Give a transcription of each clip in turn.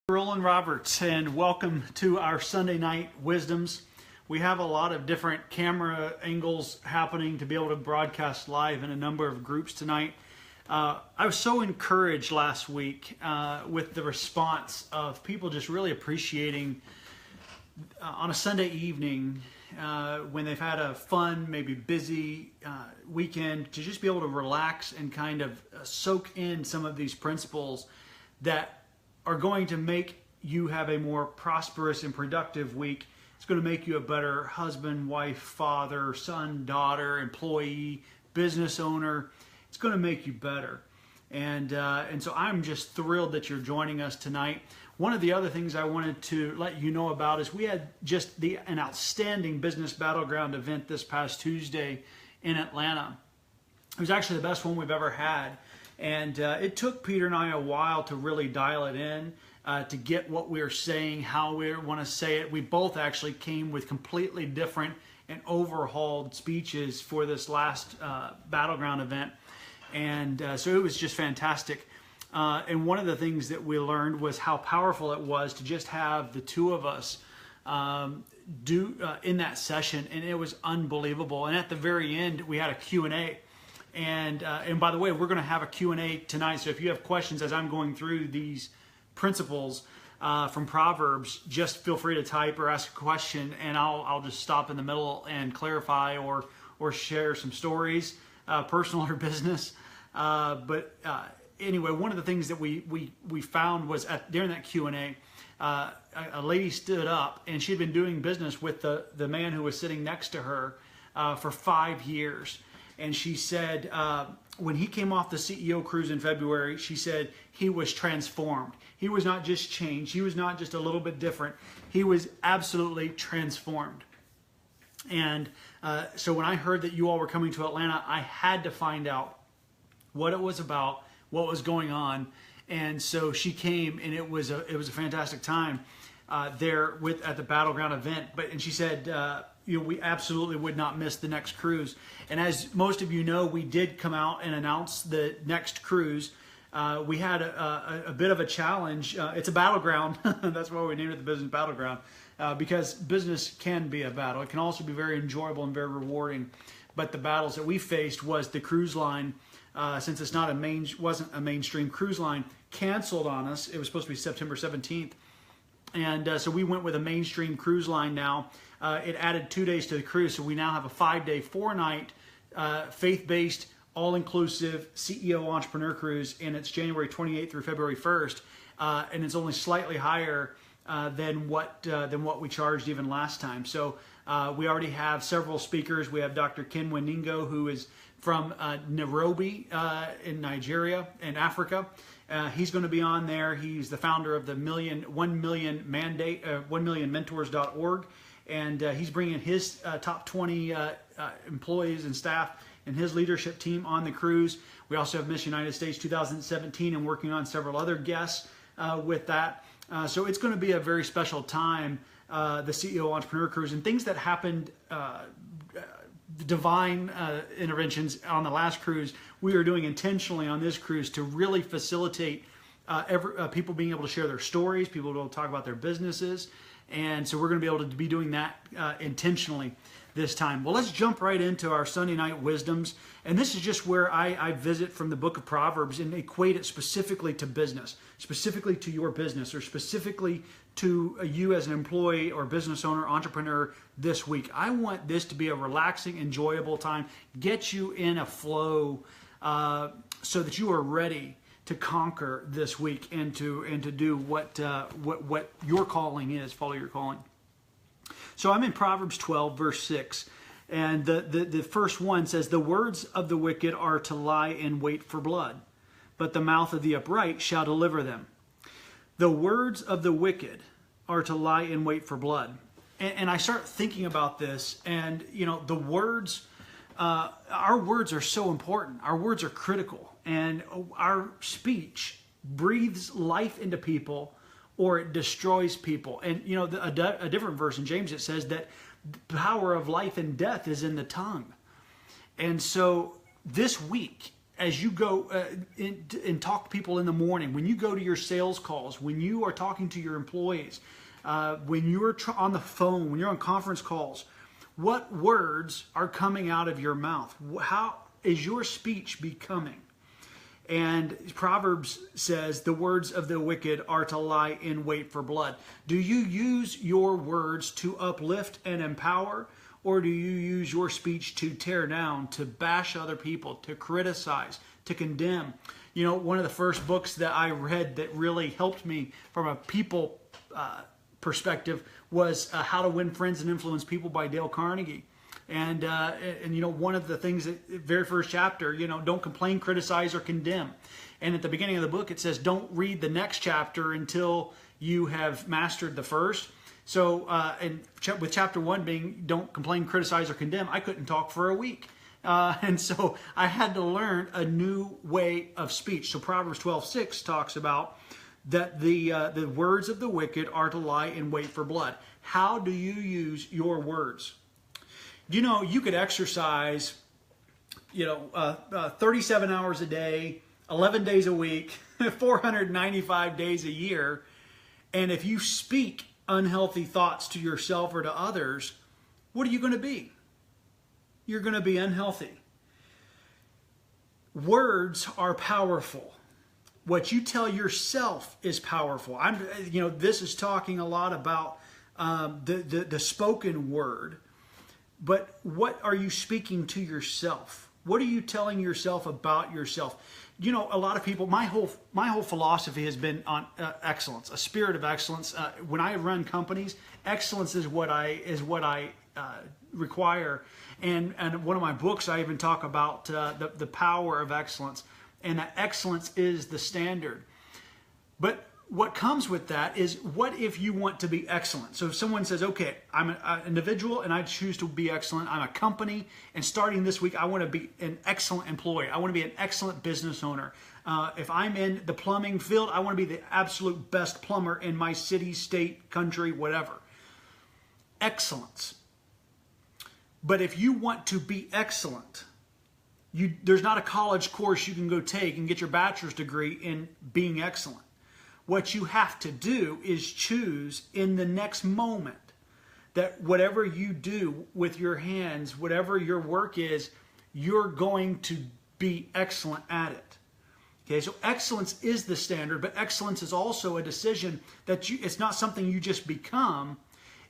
Rollan Roberts, and welcome to our Sunday night wisdoms. We have a lot of different camera angles happening to be able to broadcast live in a number of groups tonight. I was so encouraged last week with the response of people just really appreciating on a Sunday evening when they've had a fun, maybe busy weekend, to just be able to relax and kind of soak in some of these principles that are going to make you have a more prosperous and productive week. It's going to make you a better husband, wife, father, son, daughter, employee, business owner. It's going to make you better. And so I'm just thrilled that you're joining us tonight. One of the other things I wanted to let you know about is we had just an outstanding Business Battleground event this past Tuesday in Atlanta. It was actually the best one we've ever had. And it took Peter and I a while to really dial it in, to get what we were saying, how we want to say it. We both actually came with completely different and overhauled speeches for this last Battleground event. And so it was just fantastic. And one of the things that we learned was how powerful it was to just have the two of us do in that session. And it was unbelievable. And at the very end, we had a Q&A. And by the way, we're going to have a Q&A tonight. So if you have questions as I'm going through these principles from Proverbs, just feel free to type or ask a question, and I'll just stop in the middle and clarify or share some stories, personal or business. But anyway, one of the things that we found was during that Q&A, a lady stood up, and she had been doing business with the man who was sitting next to her for 5 years. And she said, when he came off the CEO cruise in February, she said he was transformed. He was not just changed. He was not just a little bit different. He was absolutely transformed. And so when I heard that you all were coming to Atlanta, I had to find out what it was about, what was going on. And so she came, and it was a fantastic time there at the Battleground event. And she said, we absolutely would not miss the next cruise. And as most of you know, we did come out and announce the next cruise. We had a bit of a challenge. It's a battleground. That's why we named it the Business Battleground, because business can be a battle. It can also be very enjoyable and very rewarding. But the battles that we faced was the cruise line, since it's not wasn't a mainstream cruise line, canceled on us. It was supposed to be September 17th. And so we went with a mainstream cruise line now. It added 2 days to the cruise, so we now have a 5-day, 4-night, faith-based, all-inclusive CEO entrepreneur cruise, and it's January 28th through February 1st, and it's only slightly higher than what we charged even last time. So we already have several speakers. We have Dr. Ken Weningo, who is from Nairobi in Nigeria in Africa. He's going to be on there. He's the founder of the 1 million mandate, 1millionmentors.org. And he's bringing his top 20 employees and staff and his leadership team on the cruise. We also have Miss United States 2017 and working on several other guests with that. So it's going to be a very special time, the CEO Entrepreneur Cruise, and things that happened, divine interventions on the last cruise, we are doing intentionally on this cruise to really facilitate people being able to share their stories, people being able to talk about their businesses. And so we're going to be able to be doing that intentionally this time. Well, let's jump right into our Sunday night wisdoms. And this is just where I visit from the book of Proverbs and equate it specifically to business, specifically to your business, or specifically to you as an employee or business owner, entrepreneur this week. I want this to be a relaxing, enjoyable time, get you in a flow so that you are ready to conquer this week and to do what your calling is, follow your calling. So I'm in Proverbs 12, verse 6, and the first one says, "The words of the wicked are to lie in wait for blood, but the mouth of the upright shall deliver them." The words of the wicked are to lie in wait for blood. And I start thinking about this, and the words, our words are so important. Our words are critical. And our speech breathes life into people, or it destroys people. And a different verse in James, it says that the power of life and death is in the tongue. And so this week, as you go and talk to people in the morning, when you go to your sales calls, when you are talking to your employees, when you're on the phone, when you're on conference calls, what words are coming out of your mouth? How is your speech becoming? And Proverbs says the words of the wicked are to lie in wait for blood. Do you use your words to uplift and empower, or do you use your speech to tear down, to bash other people, to criticize, to condemn? You know, one of the first books that I read that really helped me from a people perspective was How to Win Friends and Influence People by Dale Carnegie. And you know, one of the things that very first chapter, you know, don't complain, criticize, or condemn. And at the beginning of the book, it says don't read the next chapter until you have mastered the first. So, with chapter 1 being don't complain, criticize, or condemn, I couldn't talk for a week. And so I had to learn a new way of speech. So Proverbs 12:6 talks about that the words of the wicked are to lie in wait for blood. How do you use your words? You know, you could exercise, 37 hours a day, 11 days a week, 495 days a year. And if you speak unhealthy thoughts to yourself or to others, what are you going to be? You're going to be unhealthy. Words are powerful. What you tell yourself is powerful. This is talking a lot about the spoken word. But what are you speaking to yourself? What are you telling yourself about yourself? You know, a lot of people, my whole philosophy has been on excellence, a spirit of excellence. When I run companies, excellence is what I require. And one of my books, I even talk about the power of excellence, and that excellence is the standard. But what comes with that is, what if you want to be excellent? So if someone says, okay, I'm an individual and I choose to be excellent. I'm a company, and starting this week, I want to be an excellent employee. I want to be an excellent business owner. If I'm in the plumbing field, I want to be the absolute best plumber in my city, state, country, whatever. Excellence. But if you want to be excellent, there's not a college course you can go take and get your bachelor's degree in being excellent. What you have to do is choose in the next moment that whatever you do with your hands, whatever your work is, you're going to be excellent at it. Okay, so excellence is the standard, but excellence is also a decision that it's not something you just become.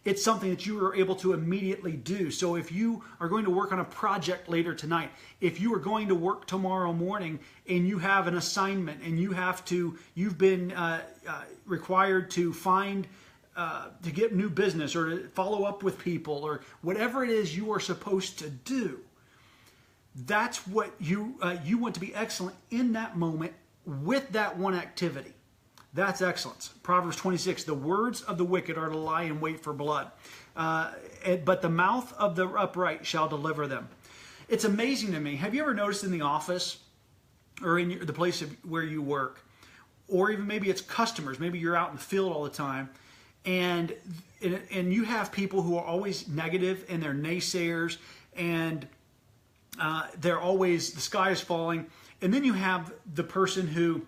It's something that you are able to immediately do. So if you are going to work on a project later tonight, if you are going to work tomorrow morning and you have an assignment and you've been required to to get new business or to follow up with people or whatever it is you are supposed to do, that's what you want to be excellent in that moment with that one activity. That's excellence. Proverbs 26, the words of the wicked are to lie in wait for blood, but the mouth of the upright shall deliver them. It's amazing to me. Have you ever noticed in the office or in the place where you work, or even maybe it's customers, maybe you're out in the field all the time, and you have people who are always negative and they're naysayers, and they're always, the sky is falling, and then you have the person who,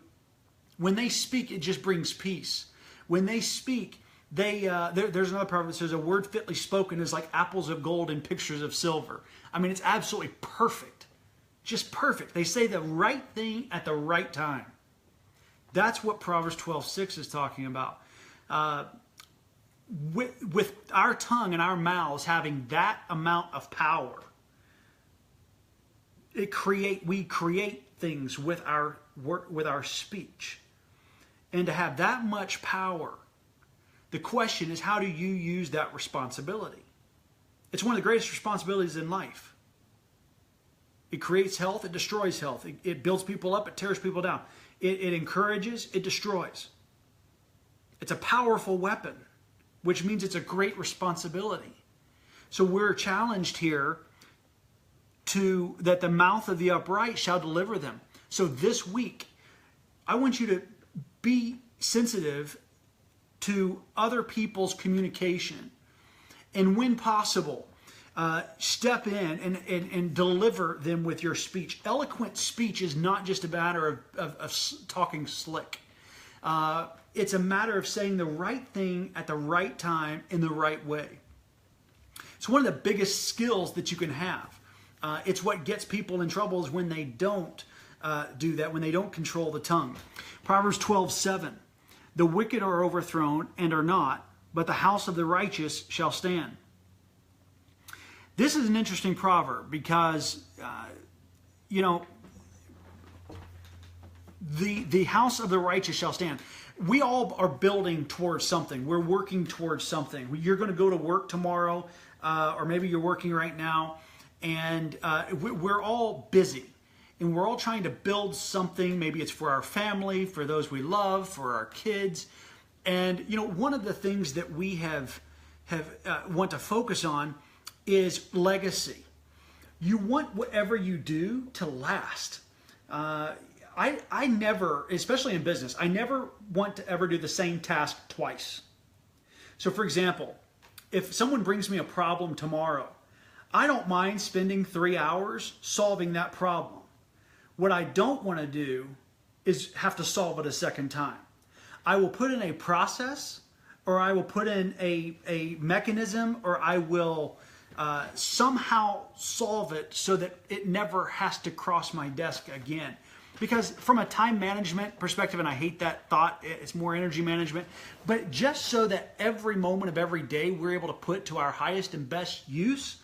when they speak, it just brings peace. When they speak, there's another proverb that says, a word fitly spoken is like apples of gold and pictures of silver. I mean, it's absolutely perfect. Just perfect. They say the right thing at the right time. That's what Proverbs 12:6 is talking about. With our tongue and our mouths having that amount of power, we create things with our work, with our speech. And to have that much power, the question is, how do you use that responsibility? It's one of the greatest responsibilities in life. It creates health, it destroys health. It builds people up, it tears people down. It encourages, it destroys. It's a powerful weapon, which means it's a great responsibility. So we're challenged here that the mouth of the upright shall deliver them. So this week, I want you to be sensitive to other people's communication. And when possible, step in and deliver them with your speech. Eloquent speech is not just a matter of talking slick. It's a matter of saying the right thing at the right time in the right way. It's one of the biggest skills that you can have. It's what gets people in trouble is when they don't do that, when they don't control the tongue. Proverbs 12:7. The wicked are overthrown and are not, but the house of the righteous shall stand. This is an interesting proverb because, the house of the righteous shall stand. We all are building towards something. We're working towards something. You're going to go to work tomorrow, or maybe you're working right now, and we're all busy. And we're all trying to build something. Maybe it's for our family, for those we love, for our kids. And, one of the things that we have want to focus on is legacy. You want whatever you do to last. I never, especially in business, I never want to ever do the same task twice. So for example, if someone brings me a problem tomorrow, I don't mind spending 3 hours solving that problem. What I don't want to do is have to solve it a second time. I will put in a process, or I will put in a mechanism, or I will somehow solve it so that it never has to cross my desk again. Because from a time management perspective, and I hate that thought, it's more energy management, but just so that every moment of every day we're able to put to our highest and best use,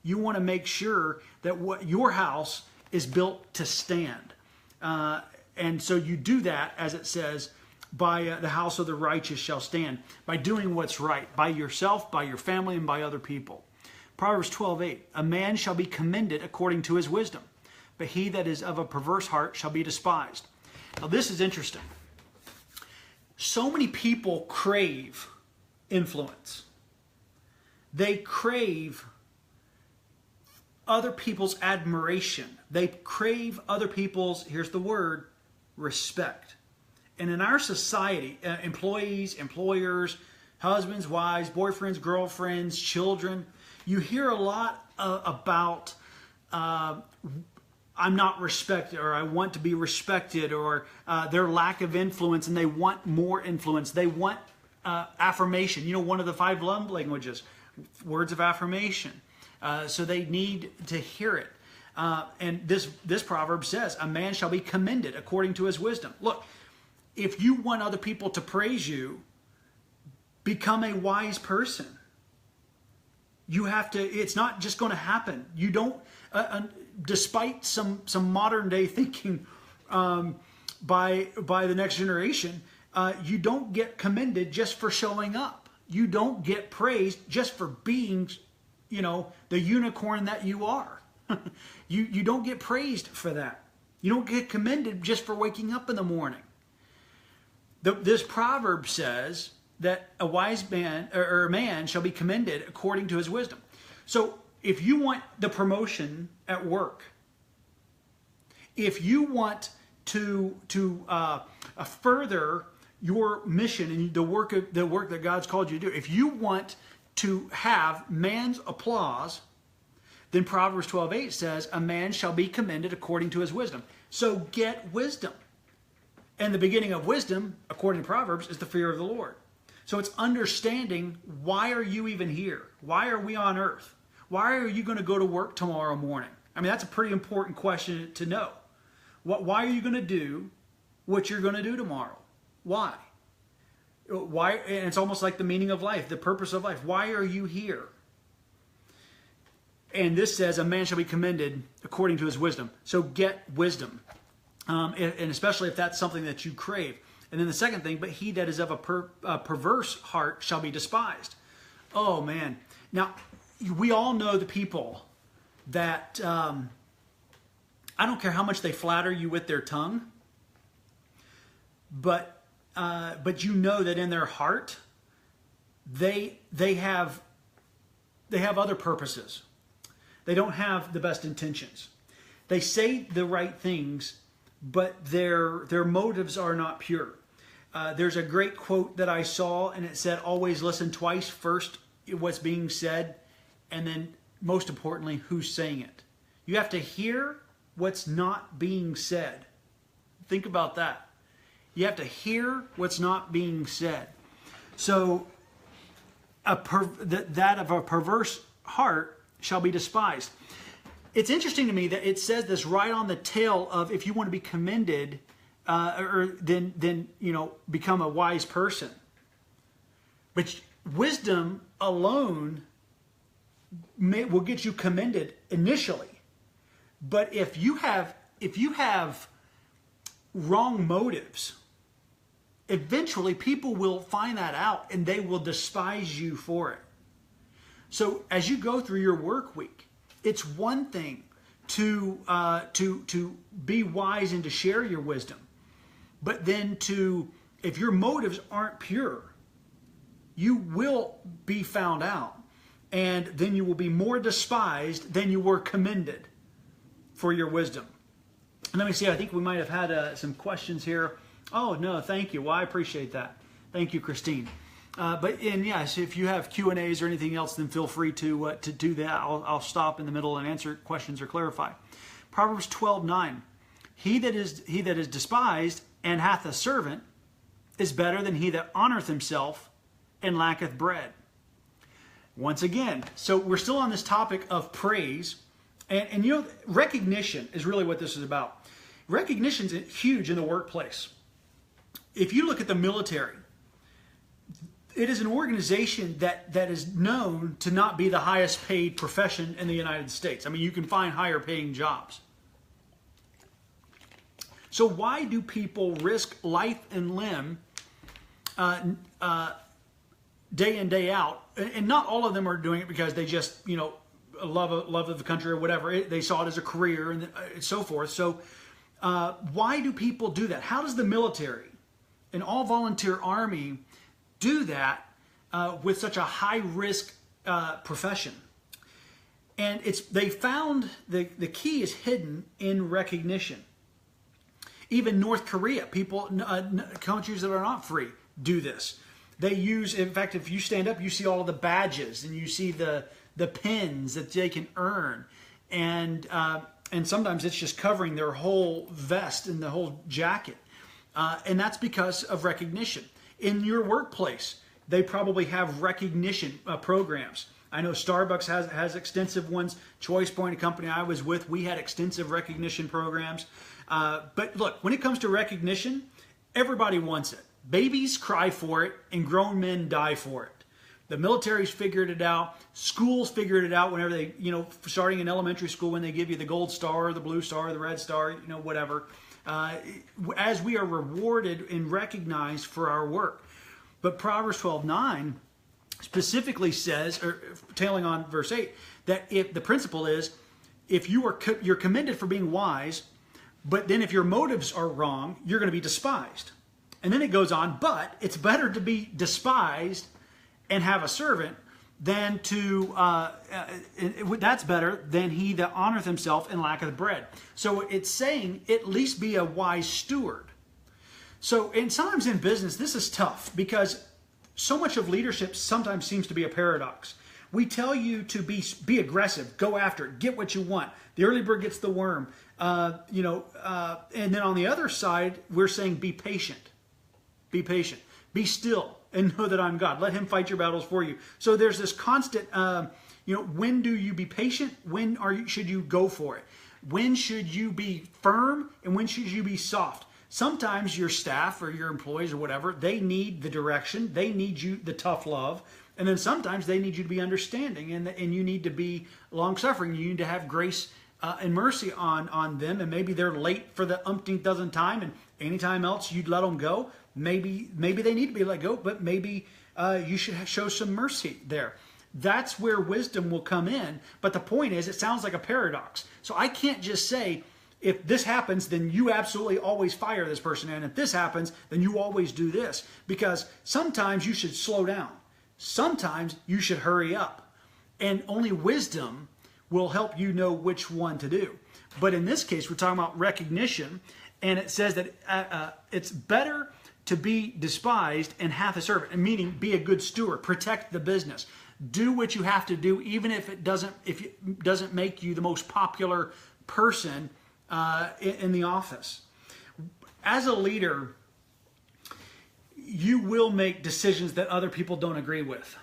you want to make sure that what your house is built to stand. And so you do that, as it says, by the house of the righteous shall stand, by doing what's right, by yourself, by your family, and by other people. Proverbs 12:8, a man shall be commended according to his wisdom, but he that is of a perverse heart shall be despised. Now this is interesting. So many people crave influence. They crave other people's admiration. They crave other people's, here's the word, respect. And in our society, employees, employers, husbands, wives, boyfriends, girlfriends, children, you hear a lot about I'm not respected, or I want to be respected, or their lack of influence, and they want more influence. They want affirmation. One of the 5 love languages, words of affirmation. So they need to hear it. And this proverb says, a man shall be commended according to his wisdom. Look, if you want other people to praise you, become a wise person. You have to, it's not just going to happen. You don't, despite some modern day thinking by the next generation, you don't get commended just for showing up. You don't get praised just for being, the unicorn that you are. You don't get praised for that. You don't get commended just for waking up in the morning. This proverb says that a wise man or a man shall be commended according to his wisdom. So if you want the promotion at work, if you want to further your mission and the work that God's called you to do, if you want to have man's applause, then Proverbs 12:8 says, a man shall be commended according to his wisdom. So get wisdom. And the beginning of wisdom, according to Proverbs, is the fear of the Lord. So it's understanding, why are you even here? Why are we on earth? Why are you going to go to work tomorrow morning? I mean, that's a pretty important question to know. Why are you going to do what you're going to do tomorrow? Why? Why? And it's almost like the meaning of life, the purpose of life. Why are you here? And this says, a man shall be commended according to his wisdom. So get wisdom. And especially if that's something that you crave. And then the second thing, but he that is of a perverse heart shall be despised. Oh, man. Now, we all know the people that, I don't care how much they flatter you with their tongue, but you know that in their heart, they have other purposes. They don't have the best intentions. They say the right things, but their motives are not pure. There's a great quote that I saw, and it said, always listen twice, first what's being said, and then most importantly, who's saying it. You have to hear what's not being said. Think about that. You have to hear what's not being said. So that of a perverse heart shall be despised. It's interesting to me that it says this right on the tail of if you want to be commended, then become a wise person. But wisdom alone will get you commended initially. But if you have wrong motives, eventually people will find that out and they will despise you for it. So as you go through your work week, it's one thing to be wise and to share your wisdom, but then if your motives aren't pure, you will be found out, and then you will be more despised than you were commended for your wisdom. And let me see, I think we might have had some questions here. Oh, no, thank you. Well, I appreciate that. Thank you, Christine. Yes, if you have Q&As or anything else, then feel free to do that. I'll stop in the middle and answer questions or clarify. Proverbs 12:9. He that is despised and hath a servant is better than he that honoreth himself and lacketh bread. Once again, so we're still on this topic of praise. And recognition is really what this is about. Recognition is huge in the workplace. If you look at the military, it is an organization that is known to not be the highest paid profession in the United States. I mean, you can find higher paying jobs. So why do people risk life and limb day in, day out? And not all of them are doing it because they just, love of the country or whatever. They saw it as a career and so forth. So why do people do that? How does the military, an all-volunteer army, do that with such a high-risk profession? And they found the key is hidden in recognition. Even North Korea, countries that are not free, do this. They use, in fact, if you stand up, you see all of the badges and you see the pins that they can earn, and sometimes it's just covering their whole vest and the whole jacket, and that's because of recognition. In your workplace, they probably have recognition programs. I know Starbucks has extensive ones. Choice Point, a company I was with, we had extensive recognition programs. But look, when it comes to recognition, everybody wants it. Babies cry for it, and grown men die for it. The military's figured it out. Schools figured it out whenever they, starting in elementary school, when they give you the gold star, or the blue star, or the red star, whatever, as we are rewarded and recognized for our work. But Proverbs 12:9 specifically says, or tailing on verse 8, that if the principle is, if you're commended for being wise, but then if your motives are wrong, you're going to be despised. And then it goes on, but it's better to be despised and have a servant than that's better than he that honoreth himself and lacketh bread. So it's saying at least be a wise steward. So, and sometimes in business, this is tough because so much of leadership sometimes seems to be a paradox. We tell you to be aggressive, go after it, get what you want. The early bird gets the worm. And then on the other side, we're saying be patient. Be patient. Be still and know that I'm God. Let him fight your battles for you. So there's this constant, when do you be patient? When should you go for it? When should you be firm? And when should you be soft? Sometimes your staff or your employees or whatever, they need the direction. They need you, the tough love. And then sometimes they need you to be understanding, and you need to be long-suffering. You need to have grace and mercy on them. And maybe they're late for the umpteenth dozen time, and anytime else you'd let them go. Maybe they need to be let go, but maybe you should show some mercy there. That's where wisdom will come in. But the point is, it sounds like a paradox. So I can't just say, if this happens, then you absolutely always fire this person. And if this happens, then you always do this. Because sometimes you should slow down. Sometimes you should hurry up. And only wisdom will help you know which one to do. But in this case, we're talking about recognition. And it says that it's better to be despised and hath a servant, meaning be a good steward, protect the business. Do what you have to do, even if it doesn't make you the most popular person in the office. As a leader, you will make decisions that other people don't agree with.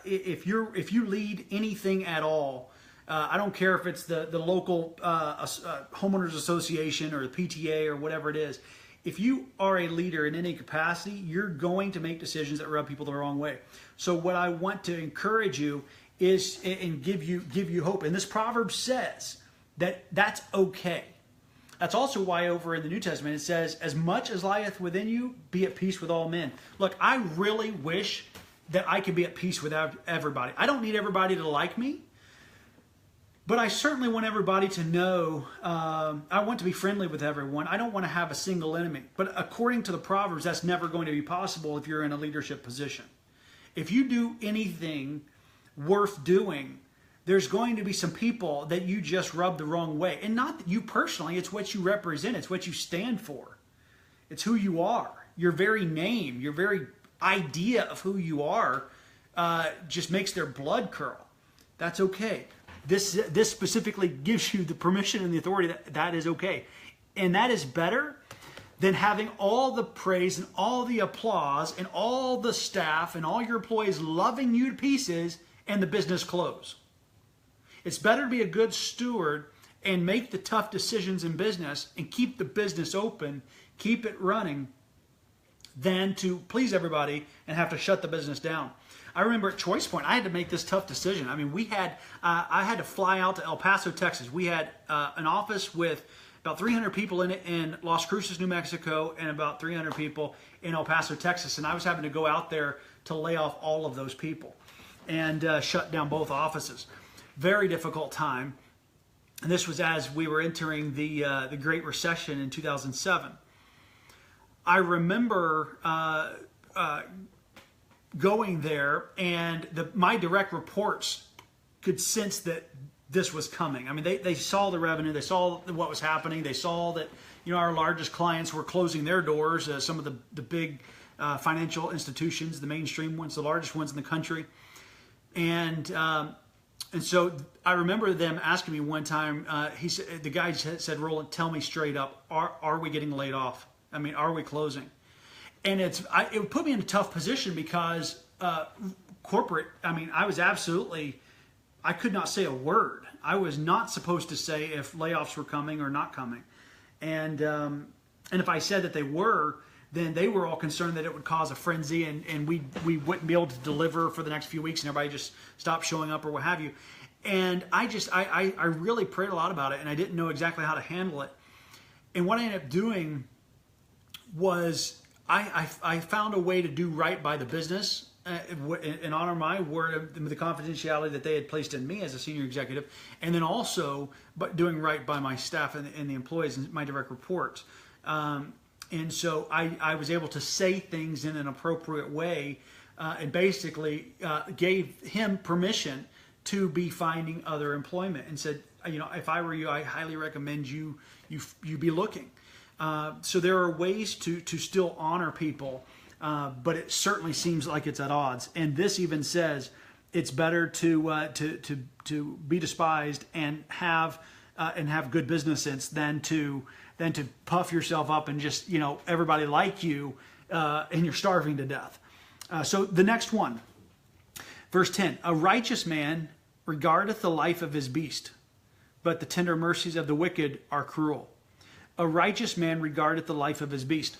If you lead anything at all, I don't care if it's the local homeowners association or the PTA or whatever it is. If you are a leader in any capacity, you're going to make decisions that rub people the wrong way. So what I want to encourage you is and give you hope. And this proverb says that that's okay. That's also why over in the New Testament it says, as much as lieth within you, be at peace with all men. Look, I really wish that I could be at peace with everybody. I don't need everybody to like me, but I certainly want everybody to know, I want to be friendly with everyone. I don't want to have a single enemy. But according to the Proverbs, that's never going to be possible if you're in a leadership position. If you do anything worth doing, there's going to be some people that you just rub the wrong way. And not you personally, it's what you represent. It's what you stand for. It's who you are. Your very name, your very idea of who you are just makes their blood curl. That's okay. This specifically gives you the permission and the authority that is okay. And that is better than having all the praise and all the applause and all the staff and all your employees loving you to pieces and the business close. It's better to be a good steward and make the tough decisions in business and keep the business open, keep it running, than to please everybody and have to shut the business down. I remember at Choice Point, I had to make this tough decision. I mean, I had to fly out to El Paso, Texas. We had an office with about 300 people in it in Las Cruces, New Mexico, and about 300 people in El Paso, Texas. And I was having to go out there to lay off all of those people and shut down both offices. Very difficult time. And this was as we were entering the Great Recession in 2007. I remember going there, and my direct reports could sense that this was coming. I mean, they saw the revenue, they saw what was happening, they saw that our largest clients were closing their doors. Some of the big financial institutions, the mainstream ones, the largest ones in the country, and so I remember them asking me one time. The guy said, "Rollan, tell me straight up, are we getting laid off? I mean, are we closing?" And it would put me in a tough position because corporate, I mean, I could not say a word. I was not supposed to say if layoffs were coming or not coming. And if I said that they were, then they were all concerned that it would cause a frenzy and we wouldn't be able to deliver for the next few weeks and everybody just stopped showing up or what have you. And I really prayed a lot about it, and I didn't know exactly how to handle it. And what I ended up doing was I found a way to do right by the business and honor my word, the confidentiality that they had placed in me as a senior executive, and then also doing right by my staff and the employees and my direct reports. And so I was able to say things in an appropriate way and basically gave him permission to be finding other employment and said, if I were you, I highly recommend you be looking. So there are ways to still honor people, but it certainly seems like it's at odds. And this even says it's better to be despised and have good business sense than to puff yourself up and just everybody like you and you're starving to death. So the next one, verse 10: a righteous man regardeth the life of his beast, but the tender mercies of the wicked are cruel. A righteous man regardeth the life of his beast.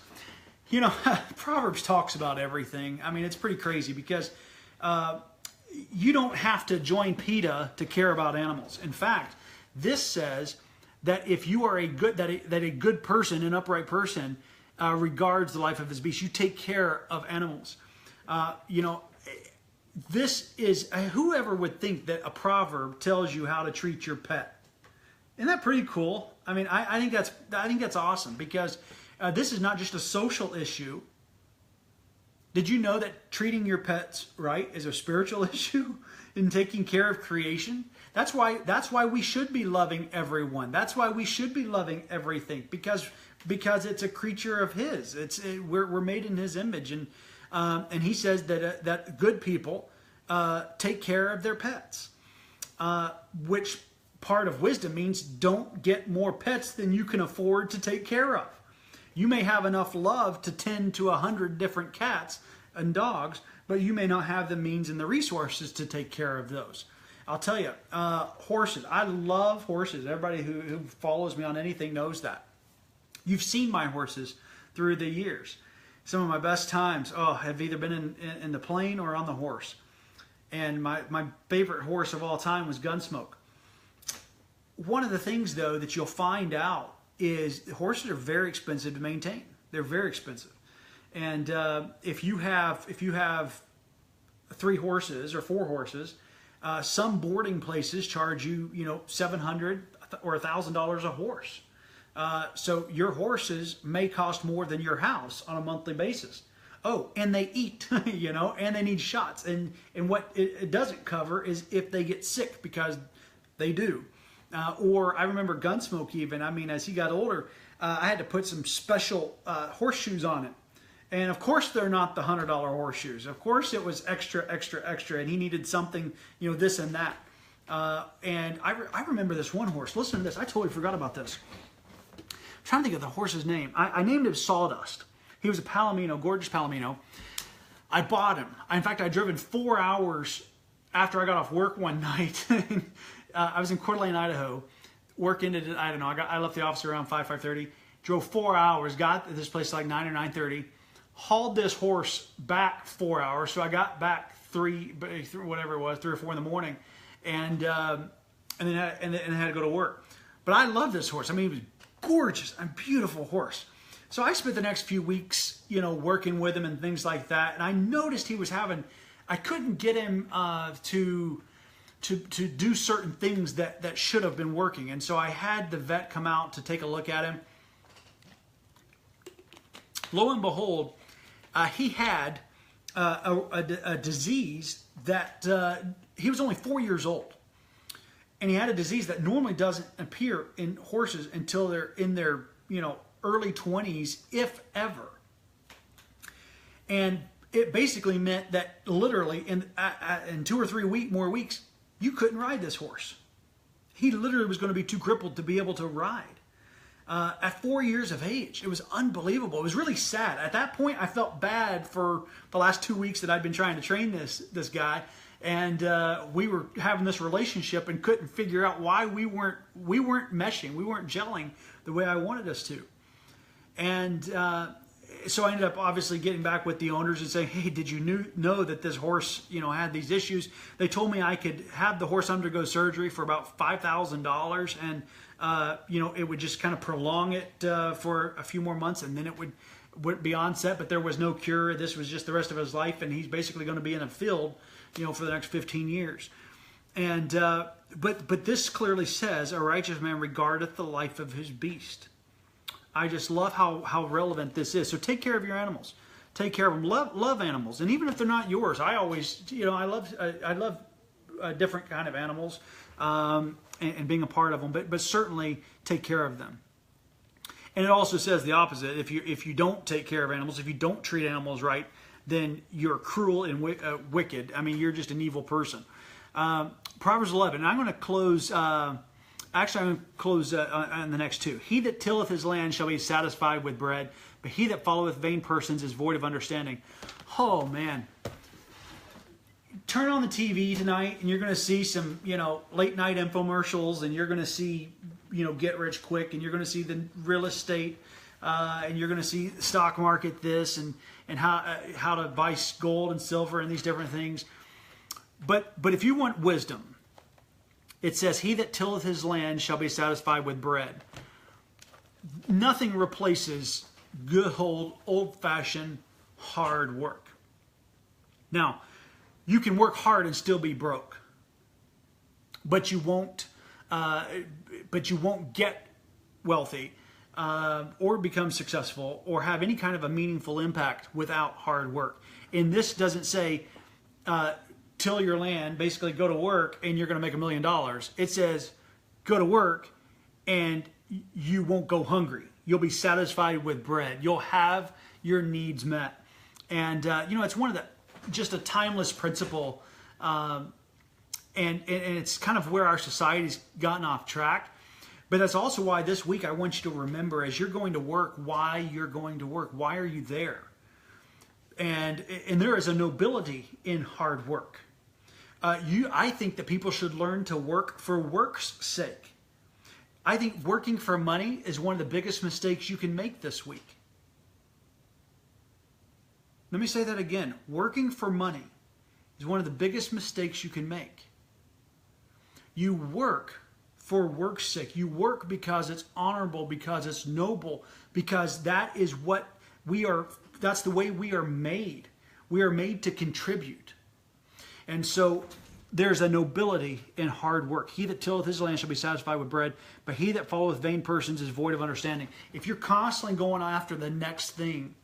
Proverbs talks about everything. I mean, it's pretty crazy because you don't have to join PETA to care about animals. In fact, this says that if you are a good person, an upright person, regards the life of his beast, you take care of animals. This is, whoever would think that a proverb tells you how to treat your pet? Isn't that pretty cool? I mean, I think that's awesome because this is not just a social issue. Did you know that treating your pets right is a spiritual issue in taking care of creation? That's why we should be loving everyone. That's why we should be loving everything, because because it's a creature of his. We're made in his image, and he says that good people take care of their pets, which part of wisdom means don't get more pets than you can afford to take care of. You may have enough love to tend to 100 different cats and dogs, but you may not have the means and the resources to take care of those. I'll tell you, horses. I love horses. Everybody who follows me on anything knows that. You've seen my horses through the years. Some of my best times have either been in the plane or on the horse. And my favorite horse of all time was Gunsmoke. One of the things, though, that you'll find out is horses are very expensive to maintain. They're very expensive. And if you have 3 horses or 4 horses, some boarding places charge you, $700 or $1,000 a horse. So your horses may cost more than your house on a monthly basis. Oh, and they eat, and they need shots. And what it doesn't cover is if they get sick, because they do. Or I remember Gunsmoke even, as he got older, I had to put some special horseshoes on it. And of course they're not the $100 horseshoes. Of course it was extra, and he needed something, this and that. And I remember this one horse. Listen to this. I totally forgot about this. I'm trying to think of the horse's name. I named him Sawdust. He was a Palomino, gorgeous Palomino. I bought him. In fact, I drove in 4 hours after I got off work one night. I was in Coeur d'Alene, Idaho. Work ended at, I left the office around 5:30. Drove 4 hours. Got to this place like 9 or 9:30. Hauled this horse back 4 hours. So I got back 3 or 4 in the morning. And then I had to go to work. But I love this horse. He was gorgeous and beautiful horse. So I spent the next few weeks, working with him and things like that. And I noticed he was I couldn't get him to do certain things that should have been working. And so I had the vet come out to take a look at him. Lo and behold, he had a disease that he was only 4 years old. And he had a disease that normally doesn't appear in horses until they're in their, early 20s, if ever. And it basically meant that literally in 2 or 3 more weeks, you couldn't ride this horse. He literally was going to be too crippled to be able to ride. At 4 years of age, it was unbelievable. It was really sad. At that point, I felt bad for the last 2 weeks that I'd been trying to train this guy. And we were having this relationship and couldn't figure out why we weren't meshing. We weren't gelling the way I wanted us to. And so I ended up obviously getting back with the owners and saying, hey, did you know that this horse, had these issues? They told me I could have the horse undergo surgery for about $5,000, and it would just kind of prolong it for a few more months, and then it would be onset, but there was no cure. This was just the rest of his life, and he's basically going to be in a field, for the next 15 years. And but this clearly says, a righteous man regardeth the life of his beast. I just love how relevant this is. So take care of your animals. Take care of them. Love animals. And even if they're not yours, I always, I love different kind of animals and being a part of them. But certainly take care of them. And it also says the opposite. If you don't take care of animals, if you don't treat animals right, then you're cruel and wicked. You're just an evil person. Proverbs 11. And I'm going to close. Actually, I'm going to close on the next 2. He that tilleth his land shall be satisfied with bread, but he that followeth vain persons is void of understanding. Oh, man. Turn on the TV tonight, and you're going to see some, late night infomercials, and you're going to see, get rich quick, and you're going to see the real estate, and you're going to see the stock market this, and how to buy gold and silver and these different things. But if you want wisdom, it says, he that tilleth his land shall be satisfied with bread. Nothing replaces good old-fashioned hard work. Now, you can work hard and still be broke, but you won't get wealthy or become successful or have any kind of a meaningful impact without hard work. And this doesn't say till your land, basically go to work and you're going to make $1 million. It says go to work and you won't go hungry. You'll be satisfied with bread. You'll have your needs met. And, it's one of just a timeless principle. And it's kind of where our society's gotten off track. But that's also why this week I want you to remember, as you're going to work, why you're going to work. Why are you there? And there is a nobility in hard work. I think that people should learn to work for work's sake. I think working for money is one of the biggest mistakes you can make this week. Let me say that again. Working for money is one of the biggest mistakes you can make. You work for work's sake. You work because it's honorable, because it's noble, because that is what we are. That's the way we are made. We are made to contribute. And so there's a nobility in hard work. He that tilleth his land shall be satisfied with bread, but he that followeth vain persons is void of understanding. If you're constantly going after the next thing,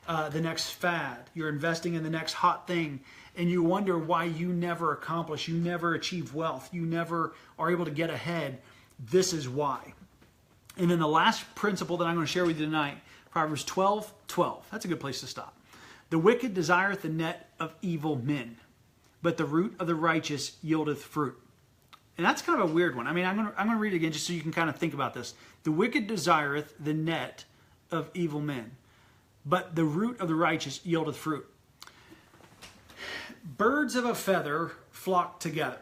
the next fad, you're investing in the next hot thing, and you wonder why you never accomplish, you never achieve wealth, you never are able to get ahead, this is why. And then the last principle that I'm going to share with you tonight, Proverbs 12:12. That's a good place to stop. The wicked desireth the net of evil men, but the root of the righteous yieldeth fruit. And that's kind of a weird one. I mean, I'm going to read it again just so you can kind of think about this. The wicked desireth the net of evil men, but the root of the righteous yieldeth fruit. Birds of a feather flock together.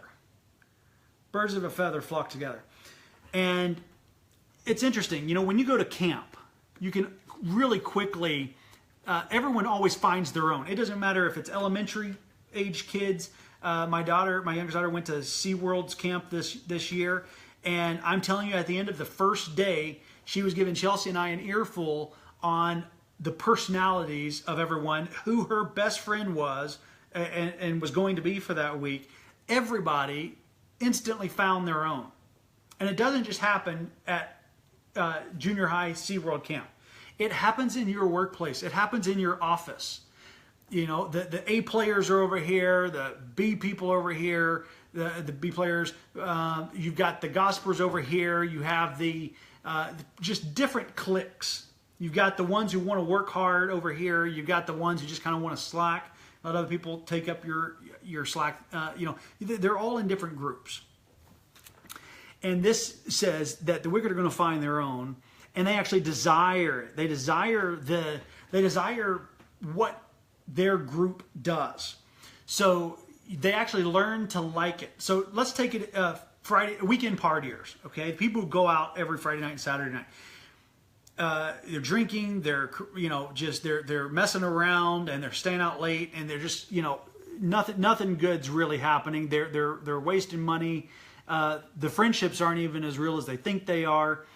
Birds of a feather flock together. And it's interesting, when you go to camp, you can really quickly, everyone always finds their own. It doesn't matter if it's elementary age kids. My youngest daughter went to SeaWorld's camp this year. And I'm telling you, at the end of the first day, she was giving Chelsea and I an earful on the personalities of everyone, who her best friend was, and was going to be for that week. Everybody instantly found their own. And it doesn't just happen at junior high SeaWorld camp. It happens in your workplace. It happens in your office. The A players are over here, the B people over here, the B players. You've got the gossipers over here. You have the just different cliques. You've got the ones who want to work hard over here. You've got the ones who just kind of want to slack. Let other people take up your slack. They're all in different groups. And this says that the wicked are going to find their own, and they actually desire it. They desire what their group does. So they actually learn to like it. So let's take it Friday weekend partiers. Okay, people who go out every Friday night and Saturday night. They're drinking, they're they're messing around, and they're staying out late, and they're just nothing good's really happening. They're wasting money. The friendships aren't even as real as they think they are.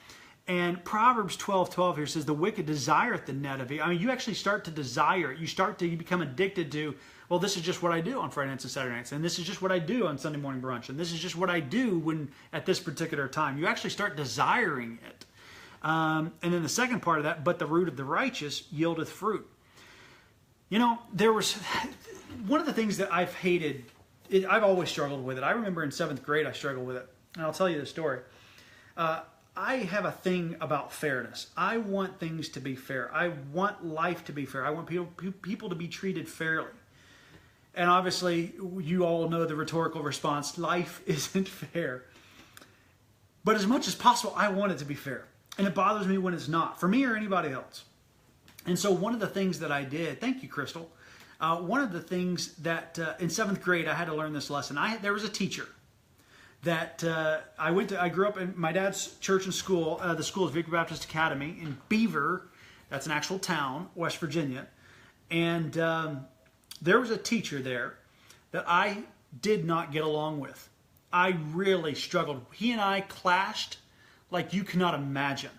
And Proverbs 12:12 here says, the wicked desireth the net of evil. I mean, you actually start to desire it. You become addicted to, well, this is just what I do on Friday nights and Saturday nights, and this is just what I do on Sunday morning brunch, and this is just what I do at this particular time. You actually start desiring it. And then the second part of that, but the root of the righteous yieldeth fruit. There was one of the things that I've hated. I've always struggled with it. I remember in 7th grade I struggled with it, and I'll tell you the story. I have a thing about fairness. I want things to be fair. I want life to be fair. I want people to be treated fairly. And obviously, you all know the rhetorical response: life isn't fair. But as much as possible, I want it to be fair. And it bothers me when it's not, for me or anybody else. And so one of the things that I did, thank you, Crystal, one of the things that in 7th grade I had to learn this lesson. There was a teacher that I grew up in my dad's church and school. The school is Victory Baptist Academy in Beaver. That's an actual town, West Virginia. And there was a teacher there that I did not get along with. I really struggled. He and I clashed like you cannot imagine.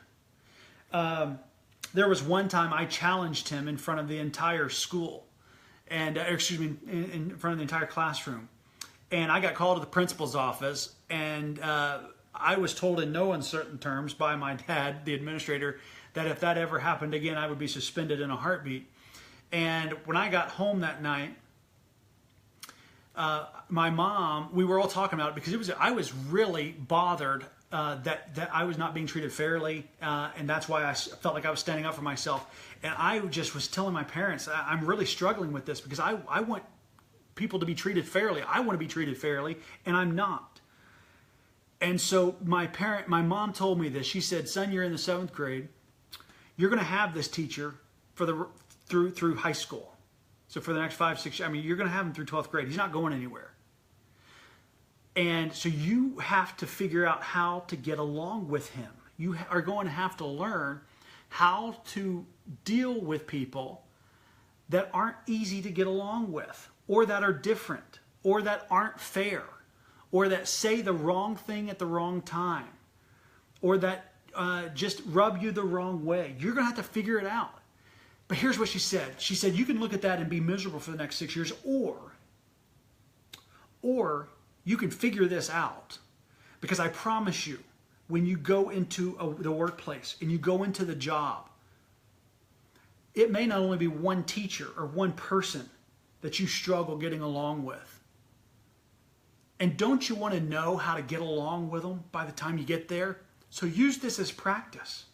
There was one time I challenged him in front of the entire school, and in front of the entire classroom. And I got called to the principal's office, and I was told in no uncertain terms by my dad, the administrator, that if that ever happened again, I would be suspended in a heartbeat. And when I got home that night, my mom, we were all talking about it because I was really bothered that I was not being treated fairly, and that's why I felt like I was standing up for myself. And I just was telling my parents, I'm really struggling with this because I want people to be treated fairly. I want to be treated fairly, and I'm not. And so my mom told me this. She said, "Son, you're in the 7th grade. You're going to have this teacher for through high school. So for the next 5, 6 years, I mean, you're going to have him through 12th grade. He's not going anywhere. And so you have to figure out how to get along with him. You are going to have to learn how to deal with people that aren't easy to get along with, or that are different, or that aren't fair, or that say the wrong thing at the wrong time, or that just rub you the wrong way. You're going to have to figure it out." But here's what she said. She said, "You can look at that and be miserable for the next 6 years, or you can figure this out. Because I promise you, when you go into the workplace and you go into the job, it may not only be one teacher or one person that you struggle getting along with. And don't you want to know how to get along with them by the time you get there? So use this as practice.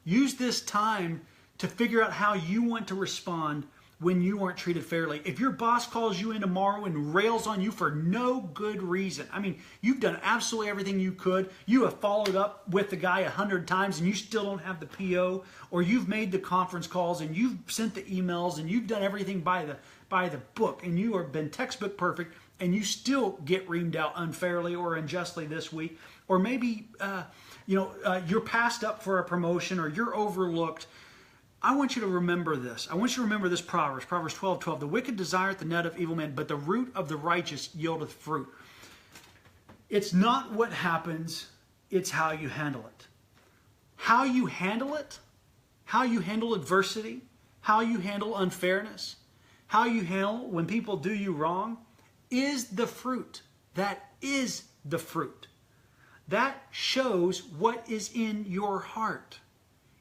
Use this time to figure out how you want to respond when you aren't treated fairly. If your boss calls you in tomorrow and rails on you for no good reason, I mean, you've done absolutely everything you could. You have followed up with the guy 100 times and you still don't have the PO, or you've made the conference calls and you've sent the emails and you've done everything by the book and you have been textbook perfect, and you still get reamed out unfairly or unjustly this week. Or maybe you're passed up for a promotion, or you're overlooked. I want you to remember this. I want you to remember this Proverbs 12:12. "The wicked desireth the net of evil men, but the root of the righteous yieldeth fruit." It's not what happens, it's how you handle it. How you handle it, how you handle adversity, how you handle unfairness, how you handle when people do you wrong, is the fruit. That is the fruit. That shows what is in your heart.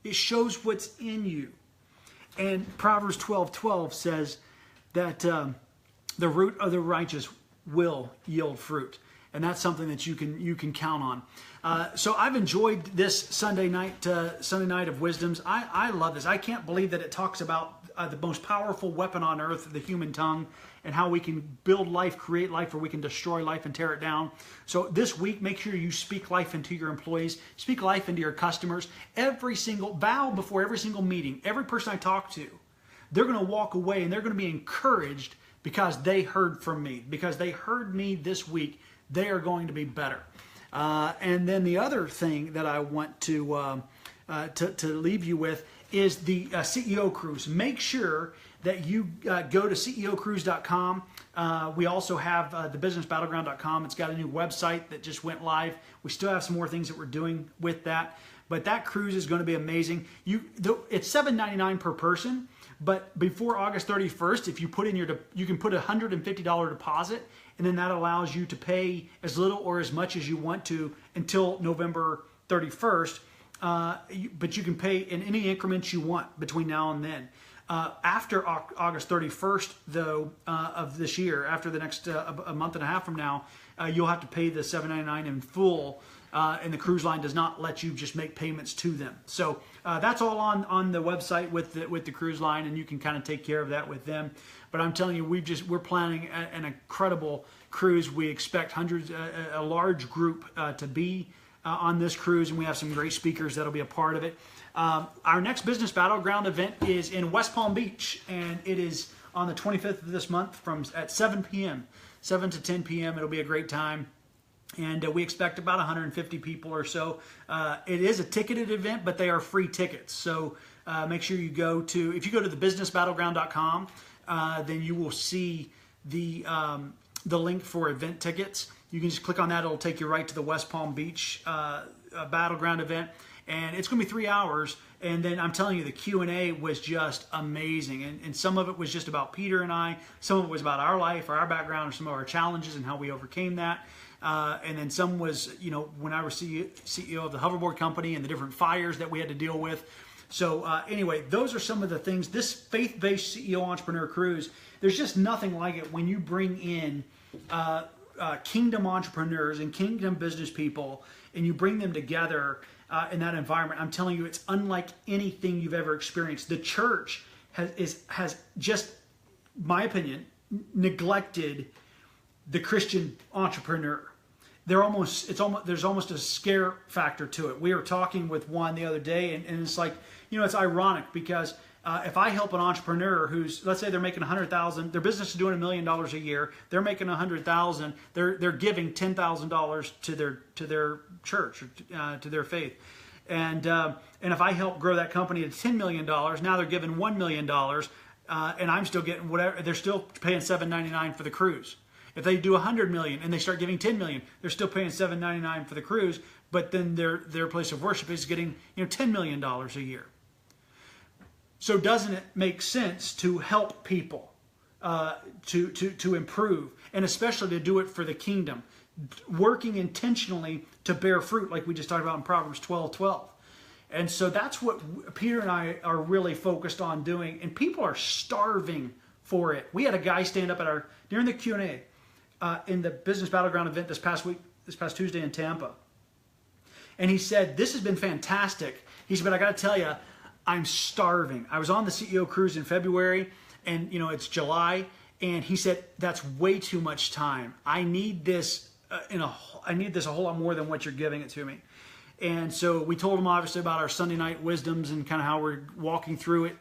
It shows what's in you. And Proverbs 12:12 says that the root of the righteous will yield fruit. And that's something that you can count on. So I've enjoyed this Sunday night of Wisdoms. I love this. I can't believe that it talks about the most powerful weapon on earth, the human tongue, and how we can build life, create life, or we can destroy life and tear it down. So this week, make sure you speak life into your employees, speak life into your customers. Vow before every single meeting, every person I talk to, they're going to walk away and they're going to be encouraged because they heard from me, because they heard me this week. They are going to be better. And then the other thing that I want to leave you with is the CEO Cruise. Make sure that you go to ceocruise.com. We also have thebusinessbattleground.com. It's got a new website that just went live. We still have some more things that we're doing with that. But that cruise is going to be amazing. It's $7.99 per person. But before August 31st, if you put in you can put a $150 deposit, and then that allows you to pay as little or as much as you want to until November 31st. But you can pay in any increments you want between now and then. After August 31st, though, of this year, after the next a month and a half from now, you'll have to pay the $7.99 in full, and the cruise line does not let you just make payments to them. So that's all on the website with the cruise line, and you can kind of take care of that with them. But I'm telling you, we're planning an incredible cruise. We expect a large group to be on this cruise, and we have some great speakers that'll be a part of it. Our next Business Battleground event is in West Palm Beach, and it is on the 25th of this month at 7 p.m., 7 to 10 p.m. It'll be a great time, and we expect about 150 people or so. It is a ticketed event, but they are free tickets. So make sure if you go to thebusinessbattleground.com, then you will see the link for event tickets. You can just click on that. It'll take you right to the West Palm Beach Battleground event. And it's going to be 3 hours. And then I'm telling you, the Q&A was just amazing. And some of it was just about Peter and I. Some of it was about our life or our background or some of our challenges and how we overcame that. And then some was, when I was CEO of the hoverboard company and the different fires that we had to deal with. So anyway, those are some of the things. This faith-based CEO Entrepreneur Cruise, there's just nothing like it when you bring in kingdom entrepreneurs and kingdom business people, and you bring them together in that environment, I'm telling you, it's unlike anything you've ever experienced. The church has just, my opinion, neglected the Christian entrepreneur. There's almost a scare factor to it. We were talking with one the other day, and it's like, it's ironic because if I help an entrepreneur who's, let's say they're making $100,000, their business is doing $1 million a year, they're making $100,000, they're giving $10,000 to their church, to their faith, and if I help grow that company to $10 million, now they're giving $1 million, and I'm still getting whatever. They're still paying $7.99 for the cruise. If they do 100 million and they start giving 10 million, they're still paying $7.99 for the cruise, but then their place of worship is getting $10 million a year. So doesn't it make sense to help people to improve, and especially to do it for the kingdom, working intentionally to bear fruit, like we just talked about in Proverbs 12:12. And so that's what Peter and I are really focused on doing, and people are starving for it. We had a guy stand up during the Q&A in the Business Battleground event this past Tuesday in Tampa. And he said, this has been fantastic. He said, but I got to tell you, I'm starving. I was on the CEO cruise in February, and it's July, and he said, that's way too much time. I need this a whole lot more than what you're giving it to me. And so we told him obviously about our Sunday night wisdoms and kind of how we're walking through it,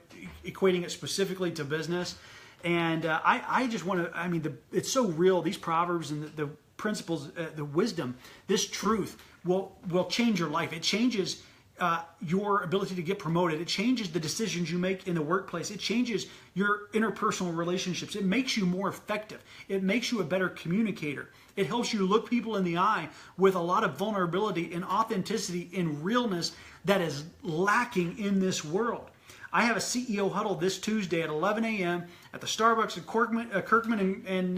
equating it specifically to business. And I just want to, it's so real. These Proverbs and the principles, the wisdom, this truth will change your life. It changes your ability to get promoted. It changes the decisions you make in the workplace. It changes your interpersonal relationships. It makes you more effective. It makes you a better communicator. It helps you look people in the eye with a lot of vulnerability and authenticity and realness that is lacking in this world. I have a CEO huddle this Tuesday at 11 a.m. at the Starbucks at Kirkman and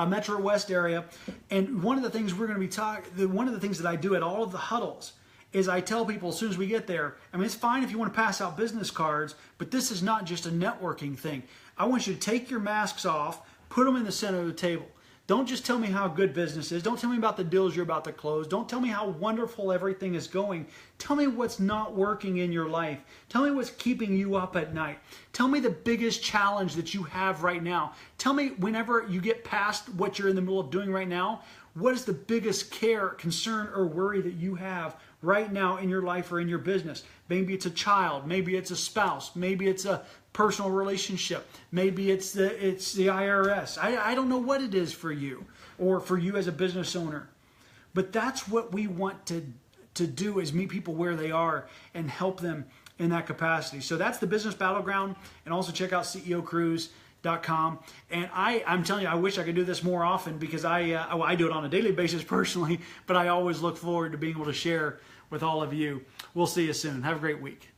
Metro West area. And one of the things we're going to be one of the things that I do at all of the huddles is I tell people as soon as we get there, it's fine if you want to pass out business cards, but this is not just a networking thing. I want you to take your masks off, put them in the center of the table. Don't just tell me how good business is. Don't tell me about the deals you're about to close. Don't tell me how wonderful everything is going. Tell me what's not working in your life. Tell me what's keeping you up at night. Tell me the biggest challenge that you have right now. Tell me whenever you get past what you're in the middle of doing right now, what is the biggest care, concern, or worry that you have right now in your life or in your business? Maybe it's a child. Maybe it's a spouse. Maybe it's a personal relationship. Maybe it's the IRS. I don't know what it is for you or for you as a business owner. But that's what we want to do, is meet people where they are and help them in that capacity. So that's the Business Battleground, and also check out ceocruise.com. And I'm telling you, I wish I could do this more often, because I do it on a daily basis personally, but I always look forward to being able to share with all of you. We'll see you soon. Have a great week.